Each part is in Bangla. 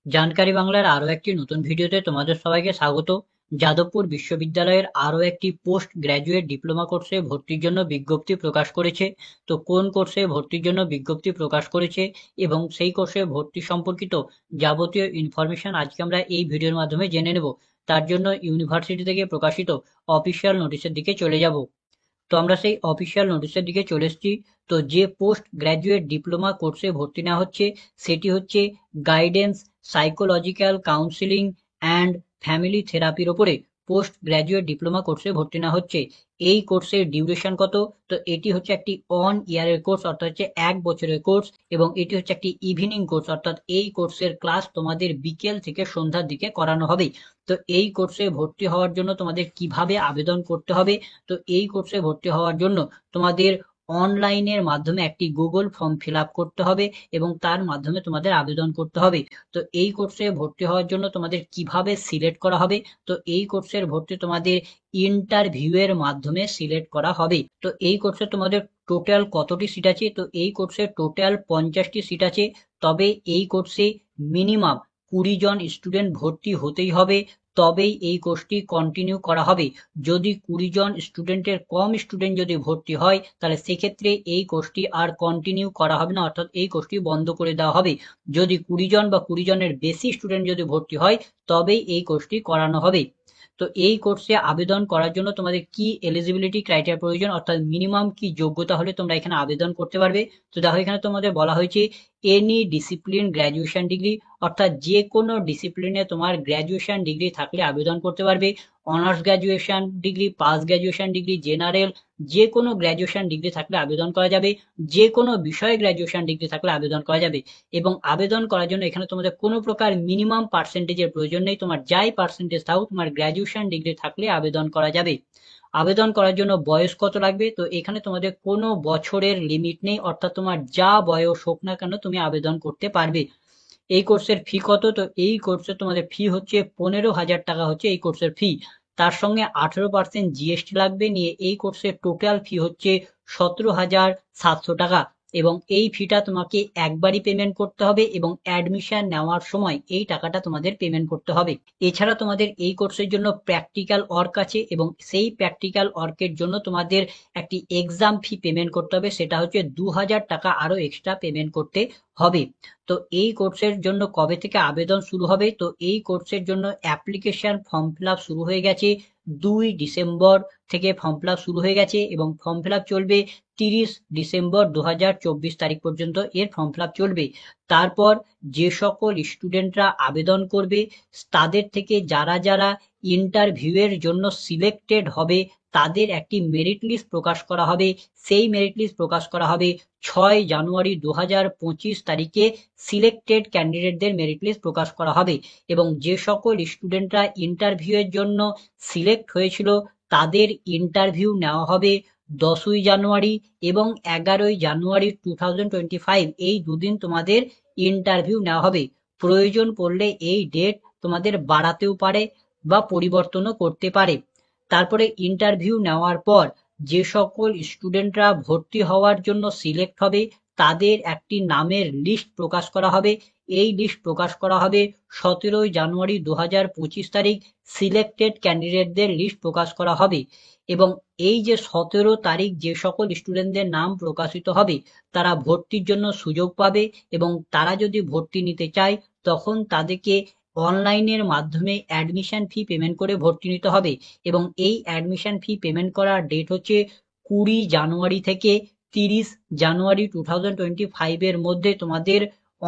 জানকারি বাংলার আরো একটি নতুন ভিডিওতে তোমাদের সবাইকে স্বাগত। যাদবপুর বিশ্ববিদ্যালয়ের আরো একটি পোস্ট গ্র্যাজুয়েট ডিপ্লোমা কোর্সে ভর্তির জন্য বিজ্ঞপ্তি প্রকাশ করেছে। তো কোন কোর্সে ভর্তির জন্য বিজ্ঞপ্তি প্রকাশ করেছে এবং সেই কোর্সে ভর্তি সম্পর্কিত যাবতীয় ইনফরমেশন আজকে আমরা এই ভিডিওর মাধ্যমে জেনে নেব। তার জন্য ইউনিভার্সিটি থেকে প্রকাশিত অফিসিয়াল নোটিশের দিকে চলে যাব। তো আমরা সেই অফিসিয়াল নোটিশের দিকে চলে এসেছি। তো যে পোস্ট গ্র্যাজুয়েট ডিপ্লোমা কোর্সে ভর্তি নেওয়া হচ্ছে সেটি হচ্ছে guidance, psychological counselling and family থেরাপির ওপরে পোস্ট গ্র্যাজুয়েট ডিপ্লোমা কোর্সে ভর্তি নেওয়া হচ্ছে। এই কোর্সের ডিউরেশন কত? তো এটি হচ্ছে একটি অন ইয়ারের কোর্স, অর্থাৎ হচ্ছে 1 বছরের কোর্স, এবং এটি হচ্ছে একটি ইভিনিং কোর্স, অর্থাৎ এই কোর্সের ক্লাস তোমাদের বিকেল থেকে সন্ধ্যার দিকে করানো হবে। তো এই কোর্সে ভর্তি হওয়ার জন্য তোমাদের কিভাবে আবেদন করতে হবে? তো এই কোর্সে ভর্তি হওয়ার জন্য তোমাদের অনলাইনের মাধ্যমে একটি গুগল ফর্ম ফিল আপ করতে হবে এবং তার মাধ্যমে তোমাদের আবেদন করতে হবে। তো এই কোর্সে ভর্তি হওয়ার জন্য তোমাদের কিভাবে সিলেক্ট করা হবে? তো এই কোর্সের ভর্তি তোমাদের ইন্টারভিউ এর মাধ্যমে সিলেক্ট করা হবে। তো এই কোর্সে তোমাদের টোটাল কতটি সিট আছে? তো এই কোর্সে টোটাল 50টি সিট আছে। তবে এই কোর্সে মিনিমাম 20 জন স্টুডেন্ট ভর্তি হতেই হবে, তবেই এই কোর্সটি কন্টিনিউ করা হবে। যদি 20 জন স্টুডেন্টের কম স্টুডেন্ট যদি ভর্তি হয় তাহলে সেক্ষেত্রে এই কোর্সটি আর কন্টিনিউ করা হবে না, অর্থাৎ এই কোর্সটি বন্ধ করে দেওয়া হবে। যদি 20 জন বা 20 জনের বেশি স্টুডেন্ট যদি ভর্তি হয় তবেই এই কোর্সটি করানো হবে। তো এই কোর্সে আবেদন করার জন্য তোমাদের কি এলিজিবিলিটি ক্রাইটেরিয়া প্রয়োজন, অর্থাৎ মিনিমাম কি যোগ্যতা হলে তোমরা এখানে আবেদন করতে পারবে? তো দেখো এখানে তোমাদের বলা হয়েছে এনি ডিসিপ্লিন গ্র্যাজুয়েশন ডিগ্রি, অর্থাৎ যে কোনো ডিসিপ্লিনে তোমার গ্র্যাজুয়েশন ডিগ্রি থাকলে আবেদন করতে পারবে। Honours graduation degree, pass graduation degree, general, যে কোনো গ্র্যাজুয়েশন ডিগ্রি থাকলে আবেদন করা যাবে। যে কোনো বিষয়ে গ্র্যাজুয়েশন ডিগ্রি থাকলে আবেদন করা যাবে। এবং আবেদন করার জন্য এখানে তোমাদের কোনো প্রকার মিনিমাম পার্সেন্টেজের প্রয়োজন নেই। তোমার যাই পার্সেন্টেজ থাকুক, তোমার গ্র্যাজুয়েশন ডিগ্রি থাকলে আবেদন করা যাবে। আবেদন করার জন্য বয়স কত লাগবে? তো এখানে তোমাদের কোনো বছরের লিমিট নেই, অর্থাৎ তোমার যা বয়স হোক না কেন তুমি আবেদন করতে পারবে। এই কোর্সের ফি কত? তো এই কোর্সে তোমাদের ফি হচ্ছে 15,000 টাকা হচ্ছে এই কোর্সের ফি। তার সঙ্গে 18% জিএসটি লাগবে, নিয়ে এই কোর্সের টোটাল ফি হচ্ছে 17,700 টাকা। এবং এই ফিটা তোমাকে একবারই পেমেন্ট করতে হবে এবং অ্যাডমিশন নেওয়ার সময় এই টাকাটা তোমাদের পেমেন্ট করতে হবে। এছাড়া তোমাদের এই কোর্সের জন্য প্র্যাকটিক্যাল ওয়ার্ক আছে এবং সেই প্র্যাকটিক্যাল ওয়ার্কের জন্য তোমাদের একটি এক্সাম ফি পেমেন্ট করতে হবে, সেটা হচ্ছে 2,000 টাকা আরো এক্সট্রা পেমেন্ট করতে হবে। তো এই কোর্সের জন্য কবে থেকে আবেদন শুরু হবে? তো এই কোর্সের জন্য অ্যাপ্লিকেশন ফর্ম ফিল আপ শুরু হয়ে গেছে। 2 ডিসেম্বর থেকে ফর্ম ফিল আপ শুরু হয়ে গেছে এবং ফর্ম ফিল আপ চলবে 30 ডিসেম্বর 2024 তারিখ পর্যন্ত এর ফর্ম ফিল আপ চলবে। তারপর যে সকল স্টুডেন্টরা আবেদন করবে তাদের থেকে যারা যারা ইন্টারভিউ এর জন্য সিলেক্টেড হবে তাদের একটি মেরিট লিস্ট প্রকাশ করা হবে। সেই মেরিট লিস্ট প্রকাশ করা হবে 6 জানুয়ারি 2025 তারিখে। সিলেক্টেড ক্যান্ডিডেটদের মেরিট লিস্ট প্রকাশ করা হবে এবং যে সকল স্টুডেন্টরা ইন্টারভিউ এর জন্য সিলেক্ট হয়েছিল তাদের ইন্টারভিউ নেওয়া হবে 10ই জানুয়ারি এবং 11ই জানুয়ারি 2025। এই দুদিন তোমাদের ইন্টারভিউ নেওয়া হবে। প্রয়োজন পড়লে এই ডেট তোমাদের বাড়াতেও পারে বা পরিবর্তনও করতে পারে। তারপরে ইন্টারভিউ নেওয়ার পর যে সকল স্টুডেন্টরা ভর্তি হওয়ার জন্য সিলেক্ট হবে তাদের একটি নামের লিস্ট প্রকাশ করা হবে। এই লিস্ট প্রকাশ করা হবে 17ই জানুয়ারি 2025 তারিখ। সিলেক্টেড ক্যান্ডিডেটদের লিস্ট প্রকাশ করা হবে এবং এই যে 17 তারিখ যে সকল স্টুডেন্টদের নাম প্রকাশিত হবে তারা ভর্তির জন্য সুযোগ পাবে এবং তারা যদি ভর্তি নিতে চায় তখন তাদেরকে অনলাইনের মাধ্যমে অ্যাডমিশন ফি পেমেন্ট করে ভর্তি নিতে হবে। এবং এই অ্যাডমিশন ফি পেমেন্ট করার ডেট হচ্ছে 20 জানুয়ারি থেকে 30 জানুয়ারি 2025 এর মধ্যে তোমাদের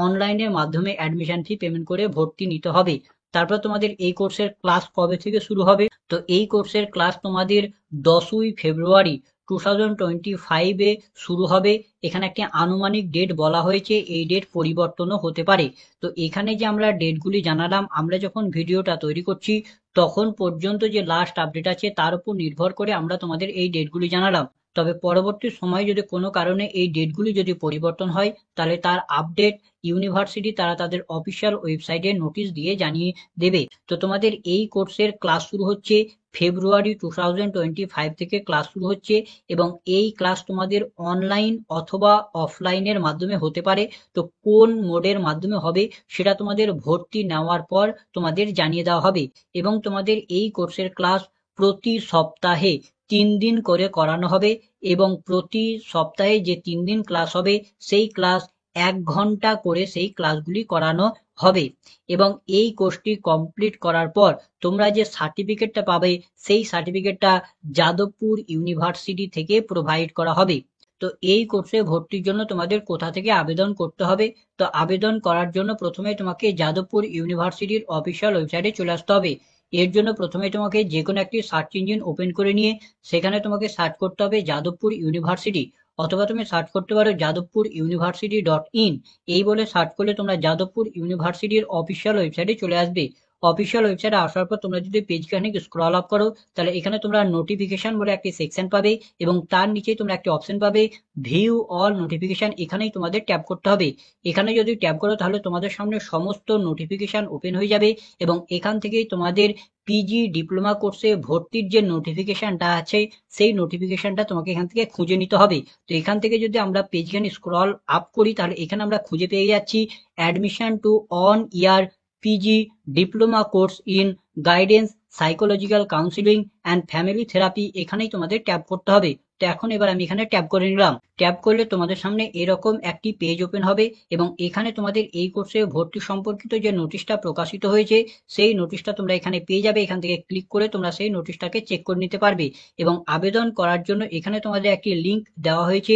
অনলাইনের মাধ্যমে অ্যাডমিশন ফি পেমেন্ট করে ভর্তি নিতে হবে। তারপর তোমাদের এই কোর্সের ক্লাস কবে থেকে শুরু হবে? তো এই কোর্সের ক্লাস তোমাদের 10ই ফেব্রুয়ারি 2025 শুরু হবে। এখানে একটি আনুমানিক ডেট বলা হয়েছে, এই ডেট পরিবর্তনও হতে পারে। তো এখানে যে আমরা ডেটগুলি জানালাম, আমরা যখন ভিডিওটা তৈরি করছি তখন পর্যন্ত যে লাস্ট আপডেট আছে তার উপর নির্ভর করে আমরা তোমাদের এই ডেটগুলি জানালাম। তো তবে পরবর্তী সময়ে যদি কোনো কারণে এই ডেটগুলি যদি পরিবর্তন হয় তাহলে তার আপডেট ইউনিভার্সিটি তারা তাদের অফিসিয়াল ওয়েবসাইটে নোটিশ দিয়ে জানিয়ে দেবে। তো তোমাদের এই কোর্সের ক্লাস শুরু হচ্ছে ফেব্রুয়ারি 2025 থেকে ক্লাস শুরু হচ্ছে, এবং এই ক্লাস তোমাদের অনলাইন অথবা অফলাইনের মাধ্যমে হতে পারে। তো কোন মোডের মাধ্যমে হবে সেটা তোমাদের ভর্তি নেওয়ার পর তোমাদের জানিয়ে দেওয়া হবে, এবং তোমাদের এই কোর্সের ক্লাস প্রতি সপ্তাহে 3 দিন করে করানো হবে, এবং প্রতি সপ্তাহে যে 3 দিন ক্লাস হবে সেই ক্লাস 1 ঘন্টা করে সেই ক্লাসগুলি করানো হবে। এবং এই কোর্সটি কমপ্লিট করার পর তোমরা যে সার্টিফিকেটটা পাবে সেই সার্টিফিকেটটা যাদবপুর ইউনিভার্সিটি থেকে প্রোভাইড করা হবে। তো এই কোর্সে ভর্তির জন্য তোমাদের কোথা থেকে আবেদন করতে হবে? তো আবেদন করার জন্য প্রথমে তোমাকে যাদবপুর ইউনিভার্সিটির অফিসিয়াল ওয়েবসাইটে চলে আসতে হবে। এর জন্য প্রথমে তোমাকে যে কোনো একটি সার্চ ইঞ্জিন ওপেন করে নিয়ে সেখানে তোমাকে সার্চ করতে হবে যাদবপুর ইউনিভার্সিটি, অথবা তুমি সার্চ করতে পারো যাদবপুর ইউনিভার্সিটি .in। এই বলে সার্চ করলে তোমরা যাদবপুর ইউনিভার্সিটির অফিসিয়াল ওয়েবসাইটে চলে আসবে। অফিসিয়াল ওয়েবসাইটে আসার পর তোমরা যদি পেজখানে স্ক্রল আপ করো তাহলে এখানে তোমরা নোটিফিকেশন বলে একটি সেকশন পাবে, এবং তার নিচে তোমরা একটি অপশন পাবে ভিউ অল নোটিফিকেশন। এখানেই তোমাদের ট্যাপ করতে হবে। এখানে যদি ট্যাপ করো তাহলে তোমাদের সামনে সমস্ত নোটিফিকেশন ওপেন হয়ে যাবে, এবং এখান থেকেই তোমাদের পিজি ডিপ্লোমা কোর্সে ভর্তির যে নোটিফিকেশনটা আছে সেই নোটিফিকেশনটা তোমাকে এখান থেকে খুঁজে নিতে হবে। তো এখান থেকে যদি আমরা পেজখানে স্ক্রল আপ করি তাহলে এখানে আমরা খুঁজে পেয়ে যাচ্ছি admission to one year PG diploma course in guidance psychological counselling and family therapy. এখানেই তোমাদের ট্যাপ করতে হবে। তো এখন এবার আমি এখানে ট্যাপ করে নিলাম। ট্যাপ করলে তোমাদের সামনে এরকম একটি পেজ ওপেন হবে, এবং এখানে তোমাদের এই কোর্সে ভর্তি সম্পর্কিত যে নোটিশটা প্রকাশিত হয়েছে সেই নোটিশটা তোমরা এখানে পেয়ে যাবে। এখান থেকে ক্লিক করে তোমরা সেই নোটিশটাকে চেক করে নিতে পারবে, এবং আবেদন করার জন্য এখানে তোমাদের একটি লিঙ্ক দেওয়া হয়েছে,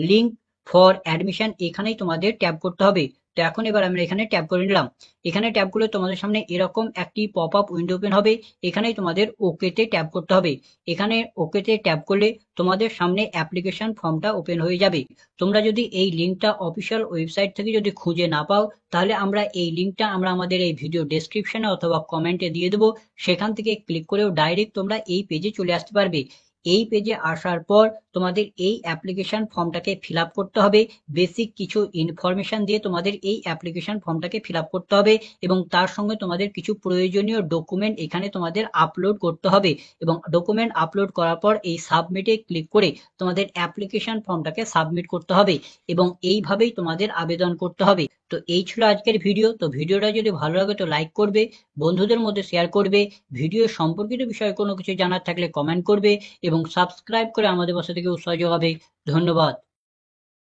লিঙ্ক ফর অ্যাডমিশন। এখানেই তোমাদের ট্যাপ করতে হবে। তো এখন এবার আমরা এখানে ট্যাপ করে নিলাম। এখানে ট্যাপ করলে তোমাদের সামনে এরকম একটি পপ আপ উইন্ডো ওপেন হবে। এখানেই তোমাদের ওকেতে ট্যাপ করতে হবে। এখানে ওকেতে ট্যাপ করলে তোমাদের সামনে অ্যাপ্লিকেশন ফর্মটা ওপেন হয়ে যাবে। তোমরা যদি এই লিঙ্কটা অফিসিয়াল ওয়েবসাইট থেকে যদি খুঁজে না পাও তাহলে আমরা এই লিঙ্কটা আমাদের এই ভিডিও ডেসক্রিপশনে অথবা কমেন্টে দিয়ে দেবো। সেখান থেকে ক্লিক করেও ডাইরেক্ট তোমরা এই পেজে চলে আসতে পারবে। এই পেজে আসার পর তোমাদের এই অ্যাপ্লিকেশন ফর্মটাকে ফিল আপ করতে হবে। বেসিক কিছু ইনফরমেশন দিয়ে তোমাদের এই অ্যাপ্লিকেশন ফর্মটাকে ফিল আপ করতে হবে, এবং তার সঙ্গে তোমাদের কিছু প্রয়োজনীয় ডকুমেন্ট এখানে তোমাদের আপলোড করতে হবে, এবং ডকুমেন্ট আপলোড করার পর এই সাবমিটে ক্লিক করে তোমাদের অ্যাপ্লিকেশন ফর্মটাকে সাবমিট করতে হবে, এবং এইভাবেই তোমাদের আবেদন করতে হবে। তো এই ছিল আজকের ভিডিও। তো ভিডিওটা যদি ভালো লাগে তো লাইক করবে, বন্ধুদের মধ্যে শেয়ার করবে, ভিডিও সম্পর্কিত বিষয়ে কোনো কিছু জানার থাকলে কমেন্ট করবে, এবং সাবস্ক্রাইব করে আমাদের পাশে থেকে উৎসাহ যোগাবে। ধন্যবাদ।